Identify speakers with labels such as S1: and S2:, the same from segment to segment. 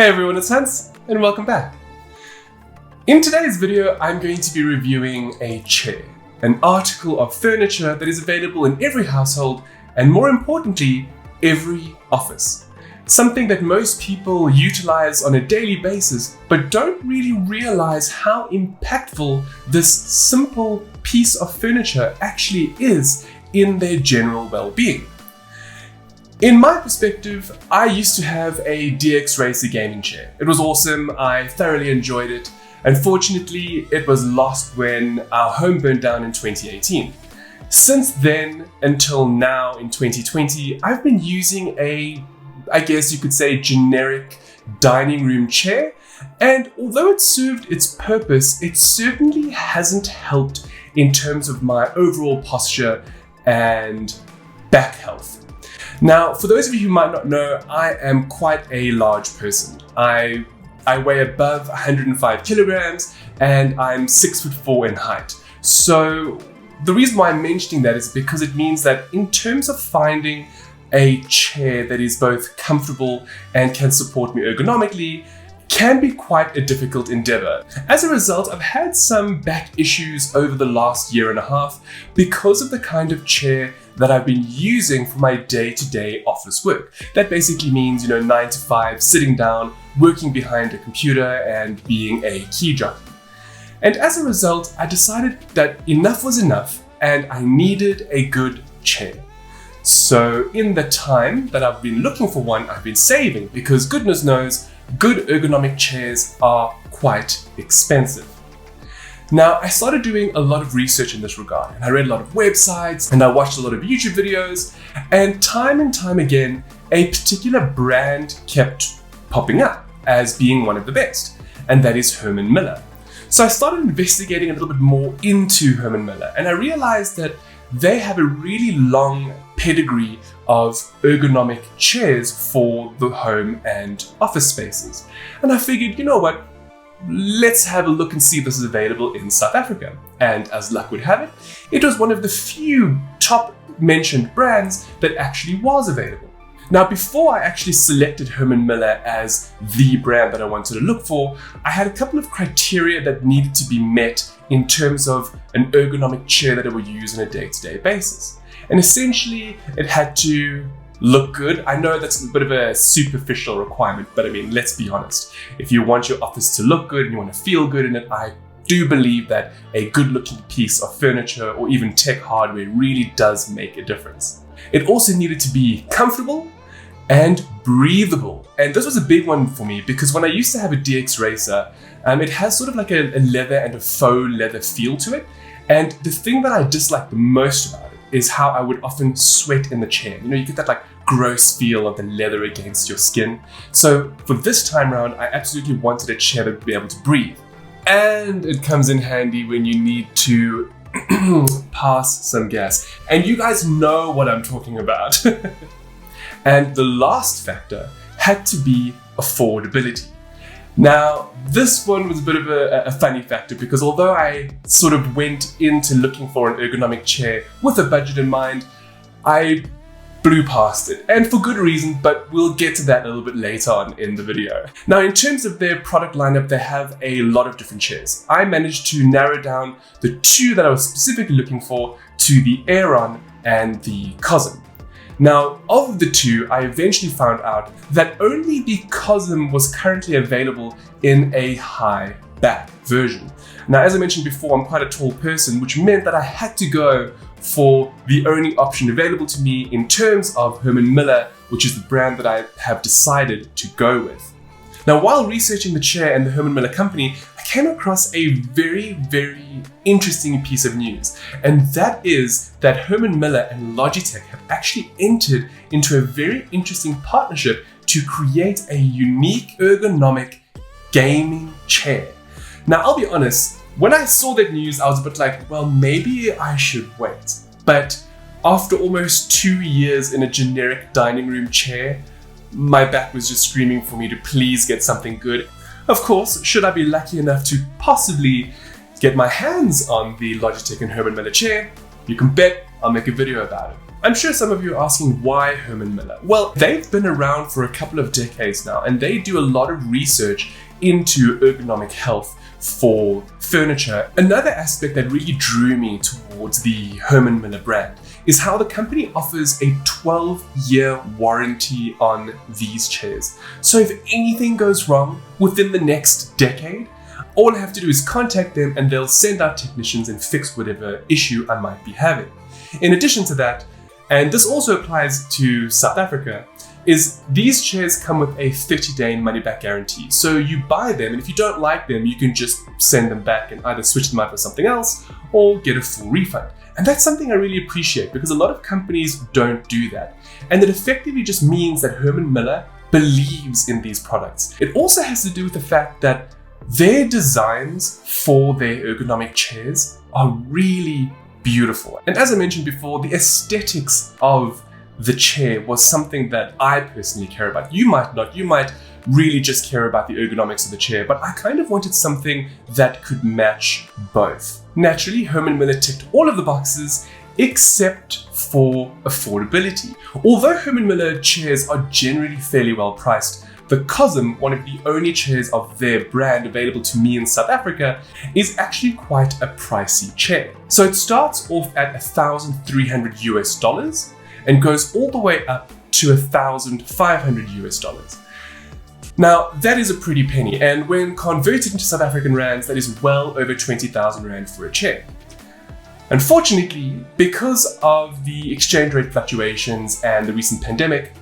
S1: Hey everyone, it's Hans, and welcome back. In today's video, I'm going to be reviewing a chair, an article of furniture that is available in every household, and more importantly, every office. Something that most people utilize on a daily basis, but don't really realize how impactful this simple piece of furniture actually is in their general well-being. In my perspective, I used to have a DX Racer gaming chair. It was awesome, I thoroughly enjoyed it. Unfortunately, it was lost when our home burned down in 2018. Since then, until now in 2020, I've been using I guess you could say, generic dining room chair. And although it served its purpose, it certainly hasn't helped in terms of my overall posture and back health. Now, for those of you who might not know, I am quite a large person. I weigh above 105 kilograms and I'm 6'4" in height. So the reason why I'm mentioning that is because it means that in terms of finding a chair that is both comfortable and can support me ergonomically can be quite a difficult endeavor. As a result, I've had some back issues over the last year and a half because of the kind of chair that I've been using for my day-to-day office work. That basically means, 9 to 5, sitting down, working behind a computer and being a key jockey. And as a result, I decided that enough was enough and I needed a good chair. So in the time that I've been looking for one, I've been saving because goodness knows, good ergonomic chairs are quite expensive. Now, I started doing a lot of research in this regard, and I read a lot of websites, and I watched a lot of YouTube videos, and time again, a particular brand kept popping up as being one of the best, and that is Herman Miller. So I started investigating a little bit more into Herman Miller, and I realized that they have a really long pedigree of ergonomic chairs for the home and office spaces. And I figured, you know what? Let's have a look and see if this is available in South Africa. And as luck would have it, it was one of the few top mentioned brands that actually was available. Now, before I actually selected Herman Miller as the brand that I wanted to look for, I had a couple of criteria that needed to be met in terms of an ergonomic chair that I would use on a day-to-day basis. And essentially, it had to look good. I know that's a bit of a superficial requirement, but I mean, let's be honest. If you want your office to look good and you want to feel good in it, I do believe that a good-looking piece of furniture or even tech hardware really does make a difference. It also needed to be comfortable and breathable. And this was a big one for me because when I used to have a DX Racer, it has sort of like a leather and a faux leather feel to it. And the thing that I dislike the most about it is how I would often sweat in the chair. You get that like gross feel of the leather against your skin. So for this time around, I absolutely wanted a chair that would be able to breathe. And it comes in handy when you need to pass some gas. And you guys know what I'm talking about. And the last factor had to be affordability. Now, this one was a bit of a funny factor because although I sort of went into looking for an ergonomic chair with a budget in mind, I blew past it, and for good reason, but we'll get to that a little bit later on in the video. Now, in terms of their product lineup, they have a lot of different chairs. I managed to narrow down the two that I was specifically looking for to the Aeron and the Cosm. Now, of the two, I eventually found out that only the Cosm was currently available in a high back version. Now, as I mentioned before, I'm quite a tall person, which meant that I had to go for the only option available to me in terms of Herman Miller, which is the brand that I have decided to go with. Now, while researching the chair and the Herman Miller company, I came across a very interesting piece of news. And that is that Herman Miller and Logitech have actually entered into a very interesting partnership to create a unique ergonomic gaming chair. Now, I'll be honest, when I saw that news, I was a bit like, well, maybe I should wait. But after almost 2 years in a generic dining room chair, my back was just screaming for me to please get something good. Of course, should I be lucky enough to possibly get my hands on the Logitech and Herman Miller chair, you can bet I'll make a video about it. I'm sure some of you are asking why Herman Miller. Well, they've been around for a couple of decades now, and they do a lot of research into ergonomic health for furniture. Another aspect that really drew me towards the Herman Miller brand is how the company offers a 12-year warranty on these chairs. So if anything goes wrong within the next decade, all I have to do is contact them and they'll send out technicians and fix whatever issue I might be having. In addition to that, and this also applies to South Africa, is these chairs come with a 30-day money-back guarantee. So you buy them, and if you don't like them, you can just send them back and either switch them out for something else or get a full refund. And that's something I really appreciate because a lot of companies don't do that. And it effectively just means that Herman Miller believes in these products. It also has to do with the fact that their designs for their ergonomic chairs are really beautiful. And as I mentioned before, the aesthetics of the chair was something that I personally care about. You might not, you might really just care about the ergonomics of the chair, but I kind of wanted something that could match both. Naturally, Herman Miller ticked all of the boxes except for affordability. Although Herman Miller chairs are generally fairly well priced, the Cosm, one of the only chairs of their brand available to me in South Africa, is actually quite a pricey chair. So it starts off at $1,300 US and goes all the way up to $1,500 US. Now, that is a pretty penny, and when converted into South African rands, that is well over 20,000 rand for a chair. Unfortunately, because of the exchange rate fluctuations and the recent pandemic,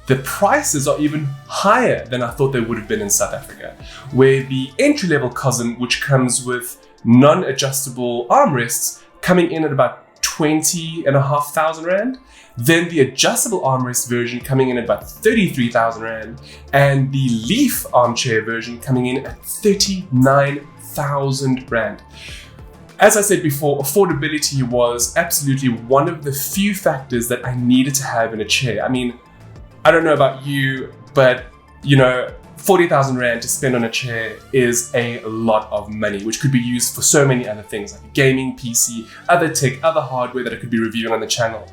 S1: the prices are even higher than I thought they would have been in South Africa, where the entry-level Cosm, which comes with non-adjustable armrests, coming in at about 20,500 rand, then the adjustable armrest version coming in at about 33,000 rand, and the leaf armchair version coming in at 39,000 rand. As I said before, affordability was absolutely one of the few factors that I needed to have in a chair. I mean, I don't know about you, but 40,000 rand to spend on a chair is a lot of money, which could be used for so many other things like a gaming PC, other tech, other hardware that I could be reviewing on the channel.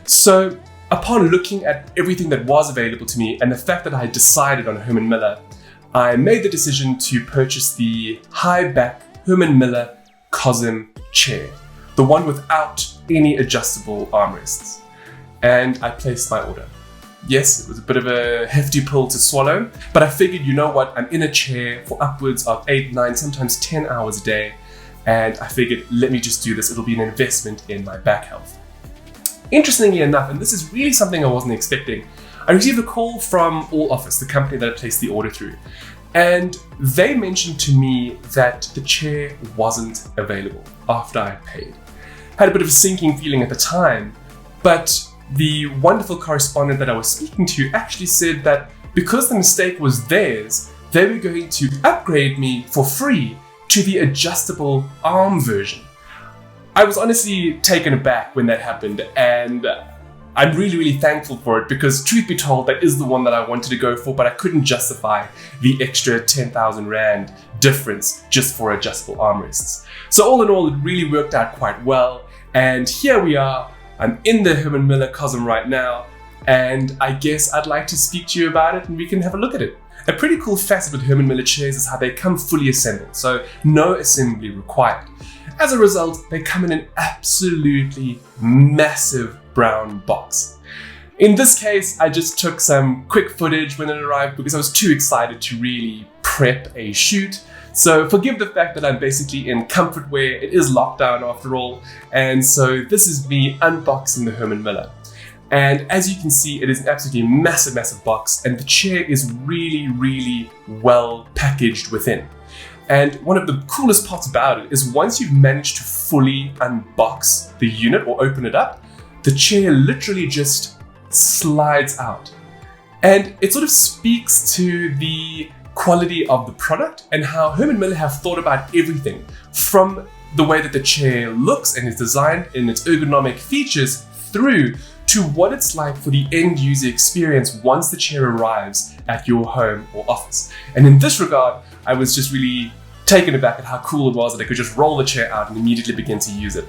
S1: So upon looking at everything that was available to me and the fact that I had decided on Herman Miller, I made the decision to purchase the high back Herman Miller Cosm chair, the one without any adjustable armrests. And I placed my order. Yes, it was a bit of a hefty pill to swallow, but I figured, you know what, I'm in a chair for upwards of 8, 9, sometimes 10 hours a day, and I figured, let me just do this. It'll be an investment in my back health. Interestingly enough, and this is really something I wasn't expecting, I received a call from All Office, the company that I placed the order through, and they mentioned to me that the chair wasn't available after I paid. I had a bit of a sinking feeling at the time, but the wonderful correspondent that I was speaking to actually said that because the mistake was theirs, they were going to upgrade me for free to the adjustable arm version. I was honestly taken aback when that happened, and I'm really thankful for it because, truth be told, that is the one that I wanted to go for, but I couldn't justify the extra 10,000 rand difference just for adjustable armrests. So all in all, it really worked out quite well, and here we are. I'm in the Herman Miller Cosm right now, and I guess I'd like to speak to you about it and we can have a look at it. A pretty cool facet with Herman Miller chairs is how they come fully assembled, so no assembly required. As a result, they come in an absolutely massive brown box. In this case, I just took some quick footage when it arrived because I was too excited to really prep a shoot. So forgive the fact that I'm basically in comfort wear. It is lockdown after all. And so this is me unboxing the Herman Miller. And as you can see, it is an absolutely massive box, and the chair is really well packaged within. And one of the coolest parts about it is once you've managed to fully unbox the unit or open it up, the chair literally just slides out. And it sort of speaks to the quality of the product and how Herman Miller have thought about everything from the way that the chair looks and is designed in its ergonomic features through to what it's like for the end user experience once the chair arrives at your home or office. And in this regard, I was just really taken aback at how cool it was that I could just roll the chair out and immediately begin to use it.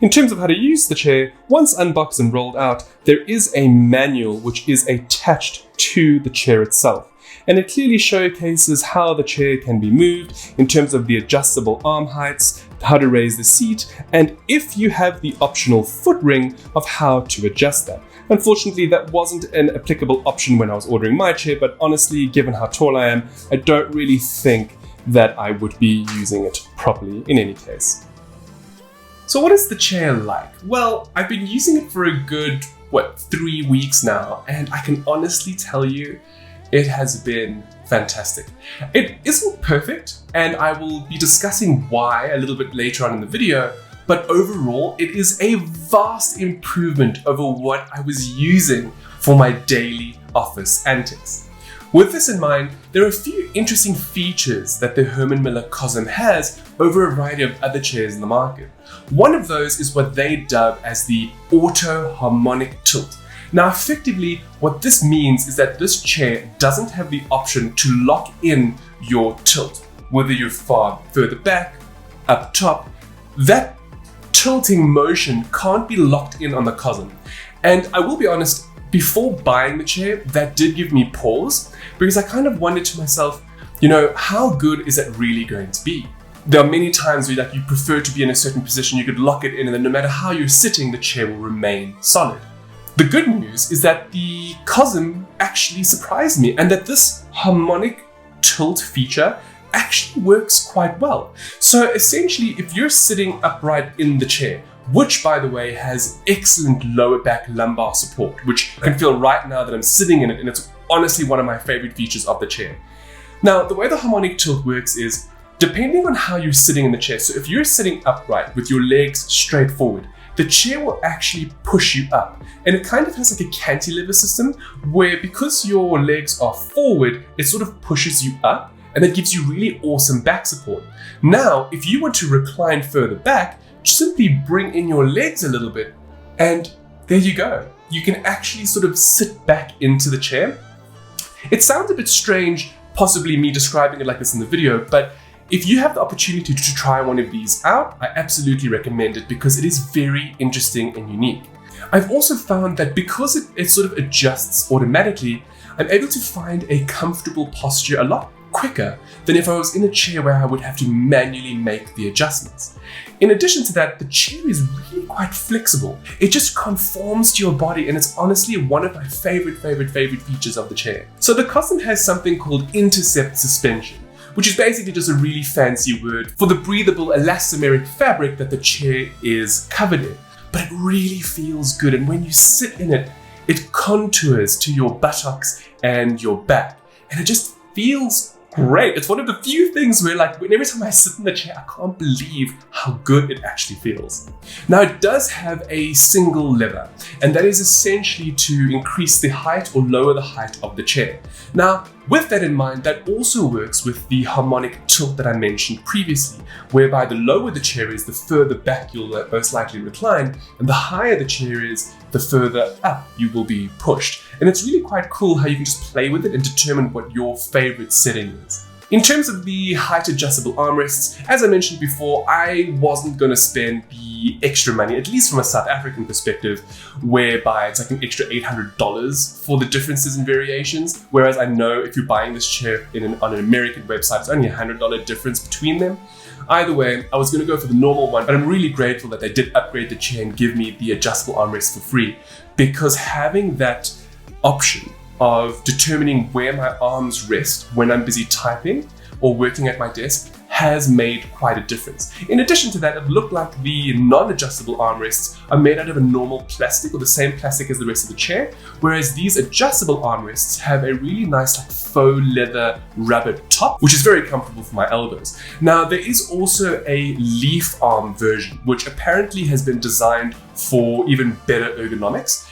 S1: In terms of how to use the chair, once unboxed and rolled out, there is a manual which is attached to the chair itself. And it clearly showcases how the chair can be moved in terms of the adjustable arm heights, how to raise the seat, and if you have the optional foot ring of how to adjust that. Unfortunately, that wasn't an applicable option when I was ordering my chair, but honestly, given how tall I am, I don't really think that I would be using it properly in any case. So what is the chair like? Well, I've been using it for a good, 3 weeks now, and I can honestly tell you, it has been fantastic. It isn't perfect, and I will be discussing why a little bit later on in the video, but overall, it is a vast improvement over what I was using for my daily office antics. With this in mind, there are a few interesting features that the Herman Miller Cosm has over a variety of other chairs in the market. One of those is what they dub as the Auto-Harmonic Tilt. Now, effectively, what this means is that this chair doesn't have the option to lock in your tilt, whether you're further back, up top. That tilting motion can't be locked in on the Cosm. And I will be honest, before buying the chair, that did give me pause, because I kind of wondered to myself, how good is it really going to be? There are many times where you prefer to be in a certain position, you could lock it in, and then no matter how you're sitting, the chair will remain solid. The good news is that the Cosm actually surprised me, and that this harmonic tilt feature actually works quite well. So essentially, if you're sitting upright in the chair, which by the way has excellent lower back lumbar support, which I can feel right now that I'm sitting in it, and it's honestly one of my favorite features of the chair. Now, the way the harmonic tilt works is, depending on how you're sitting in the chair, so if you're sitting upright with your legs straight forward, the chair will actually push you up. And it kind of has like a cantilever system where, because your legs are forward, it sort of pushes you up, and that gives you really awesome back support. Now, if you want to recline further back, simply bring in your legs a little bit, and there you go. You can actually sort of sit back into the chair. It sounds a bit strange, possibly me describing it like this in the video, but if you have the opportunity to try one of these out, I absolutely recommend it because it is very interesting and unique. I've also found that because it sort of adjusts automatically, I'm able to find a comfortable posture a lot quicker than if I was in a chair where I would have to manually make the adjustments. In addition to that, the chair is really quite flexible. It just conforms to your body, and it's honestly one of my favorite features of the chair. So the Cosm has something called intercept suspension, which is basically just a really fancy word for the breathable elastomeric fabric that the chair is covered in. But it really feels good, and when you sit in it, it contours to your buttocks and your back, and it just feels great. It's one of the few things where every time I sit in the chair, I can't believe how good it actually feels. Now, it does have a single lever, and that is essentially to increase the height or lower the height of the chair. Now, with that in mind, that also works with the harmonic tilt that I mentioned previously, whereby the lower the chair is, the further back you'll most likely recline, and the higher the chair is, the further up you will be pushed. And it's really quite cool how you can just play with it and determine what your favorite setting is. In terms of the height adjustable armrests, as I mentioned before, I wasn't going to spend the extra money, at least from a South African perspective, whereby it's like an extra $800 for the differences and variations. Whereas I know if you're buying this chair on an American website, it's only a $100 difference between them. Either way, I was going to go for the normal one, but I'm really grateful that they did upgrade the chair and give me the adjustable armrest for free, because having that option of determining where my arms rest when I'm busy typing or working at my desk has made quite a difference. In addition to that, it looked like the non-adjustable armrests are made out of a normal plastic, or the same plastic as the rest of the chair, whereas these adjustable armrests have a really nice faux leather rubber top, which is very comfortable for my elbows. Now, there is also a leaf arm version, which apparently has been designed for even better ergonomics.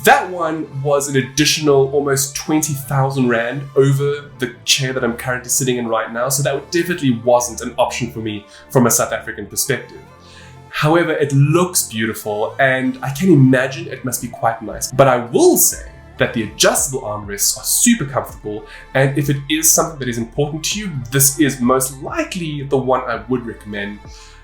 S1: That one was an additional almost 20,000 Rand over the chair that I'm currently sitting in right now, so that definitely wasn't an option for me from a South African perspective. However, it looks beautiful, and I can imagine it must be quite nice. But I will say that the adjustable armrests are super comfortable, and if it is something that is important to you, this is most likely the one I would recommend.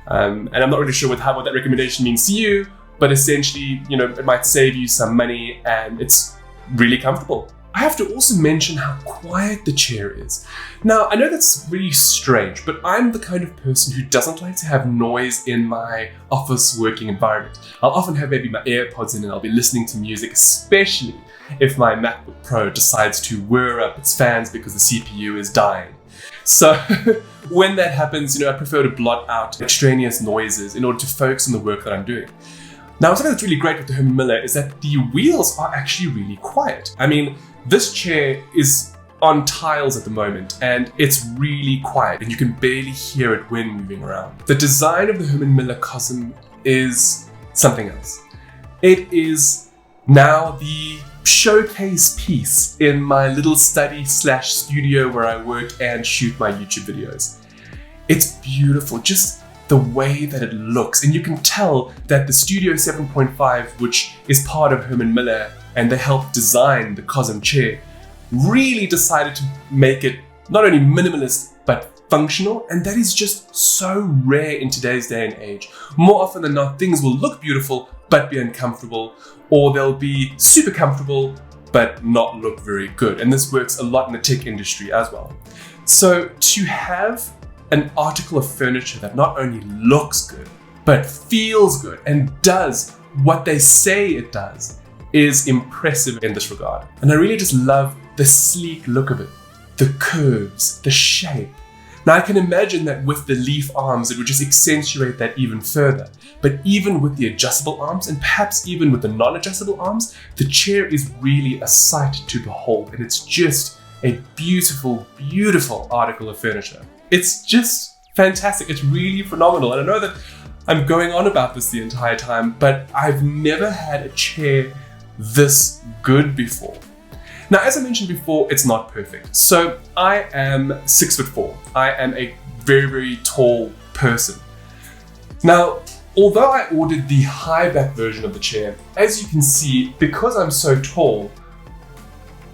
S1: And I'm not really sure what that recommendation means to you, but essentially, it might save you some money and it's really comfortable. I have to also mention how quiet the chair is. Now, I know that's really strange, but I'm the kind of person who doesn't like to have noise in my office working environment. I'll often have maybe my AirPods in and I'll be listening to music, especially if my MacBook Pro decides to whir up its fans because the CPU is dying. So when that happens, I prefer to blot out extraneous noises in order to focus on the work that I'm doing. Now, something that's really great with the Herman Miller is that the wheels are actually really quiet. I mean, this chair is on tiles at the moment and it's really quiet and you can barely hear it when moving around. The design of the Herman Miller Cosm is something else. It is now the showcase piece in my little study/studio where I work and shoot my YouTube videos. It's beautiful, just the way that it looks, and you can tell that the Studio 7.5, which is part of Herman Miller and they helped design the Cosm chair, really decided to make it not only minimalist but functional, and that is just so rare in today's day and age. More often than not, things will look beautiful but be uncomfortable, or they'll be super comfortable but not look very good, and this works a lot in the tech industry as well. So to have an article of furniture that not only looks good but feels good and does what they say it does is impressive in this regard. And I really just love the sleek look of it, the curves, the shape. Now I can imagine that with the leaf arms it would just accentuate that even further, but even with the adjustable arms and perhaps even with the non-adjustable arms, the chair is really a sight to behold, and it's just a beautiful, beautiful article of furniture. It's just fantastic, it's really phenomenal, and I know that I'm going on about this the entire time, but I've never had a chair this good before. Now, as I mentioned before, it's not perfect. So I am 6'4". I am a very, very tall person. Now, although I ordered the high back version of the chair, as you can see, because I'm so tall,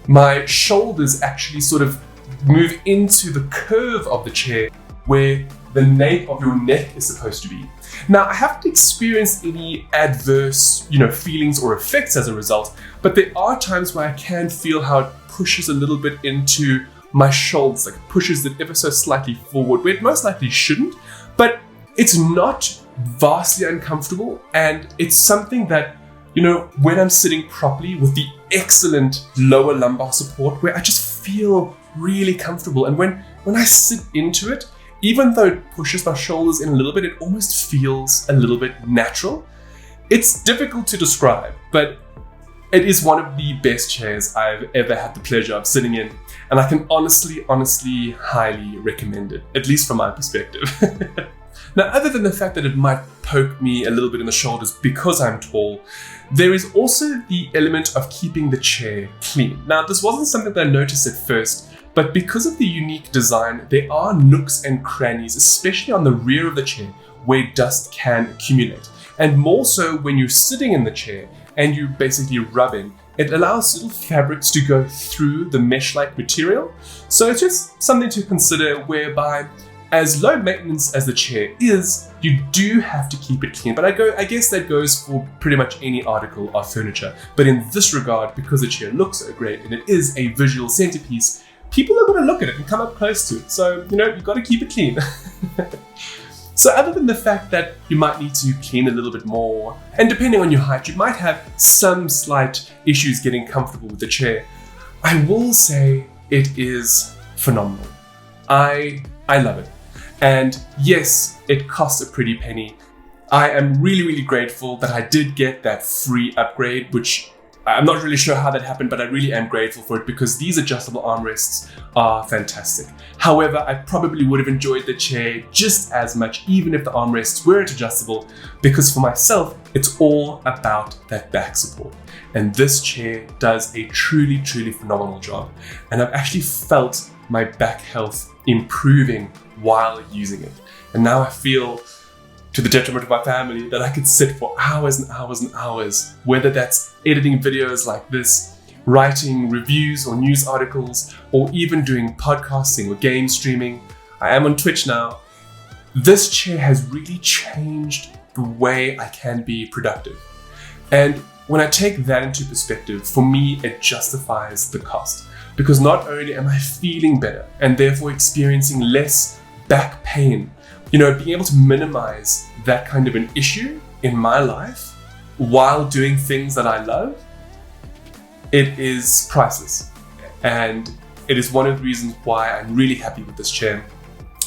S1: my shoulders actually sort of move into the curve of the chair where the nape of your neck is supposed to be. Now, I haven't experienced any adverse, feelings or effects as a result, but there are times where I can feel how it pushes a little bit into my shoulders, like it pushes it ever so slightly forward, where it most likely shouldn't, but it's not vastly uncomfortable, and it's something that, when I'm sitting properly with the excellent lower lumbar support, where I just feel really comfortable, and when I sit into it, even though it pushes my shoulders in a little bit, it almost feels a little bit natural. It's difficult to describe, but it is one of the best chairs I've ever had the pleasure of sitting in, and I can honestly, highly recommend it, at least from my perspective. Now, other than the fact that it might poke me a little bit in the shoulders because I'm tall, there is also the element of keeping the chair clean. Now, this wasn't something that I noticed at first, but because of the unique design, there are nooks and crannies, especially on the rear of the chair, where dust can accumulate. And more so when you're sitting in the chair and you're basically rubbing, it allows little fabrics to go through the mesh-like material. So it's just something to consider, whereby as low maintenance as the chair is, you do have to keep it clean. But I guess that goes for pretty much any article of furniture. But in this regard, because the chair looks so great and it is a visual centerpiece, people are going to look at it and come up close to it. So, you've got to keep it clean. So other than the fact that you might need to clean a little bit more, and depending on your height, you might have some slight issues getting comfortable with the chair, I will say it is phenomenal. I love it. And yes, it costs a pretty penny. I am really grateful that I did get that free upgrade, which I'm not really sure how that happened, but I really am grateful for it because these adjustable armrests are fantastic. However, I probably would have enjoyed the chair just as much even if the armrests weren't adjustable, because for myself, it's all about that back support. And this chair does a truly phenomenal job. And I've actually felt my back health improving while using it. And now I feel, to the detriment of my family, that I could sit for hours and hours and hours, whether that's editing videos like this, writing reviews or news articles, or even doing podcasting or game streaming. I am on Twitch now. this chair has really changed the way I can be productive. And when I take that into perspective, for me, it justifies the cost. Because not only am I feeling better and therefore experiencing less back pain, being able to minimize that kind of an issue in my life while doing things that I love, it is priceless. And it is one of the reasons why I'm really happy with this chair.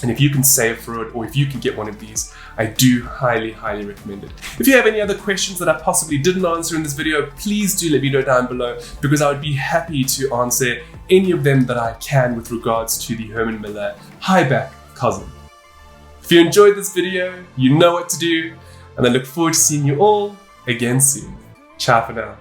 S1: And if you can save for it, or if you can get one of these, I do highly, highly recommend it. If you have any other questions that I possibly didn't answer in this video, please do let me know down below, because I would be happy to answer any of them that I can with regards to the Herman Miller High Back Cosm. If you enjoyed this video, you know what to do, and I look forward to seeing you all again soon. Ciao for now.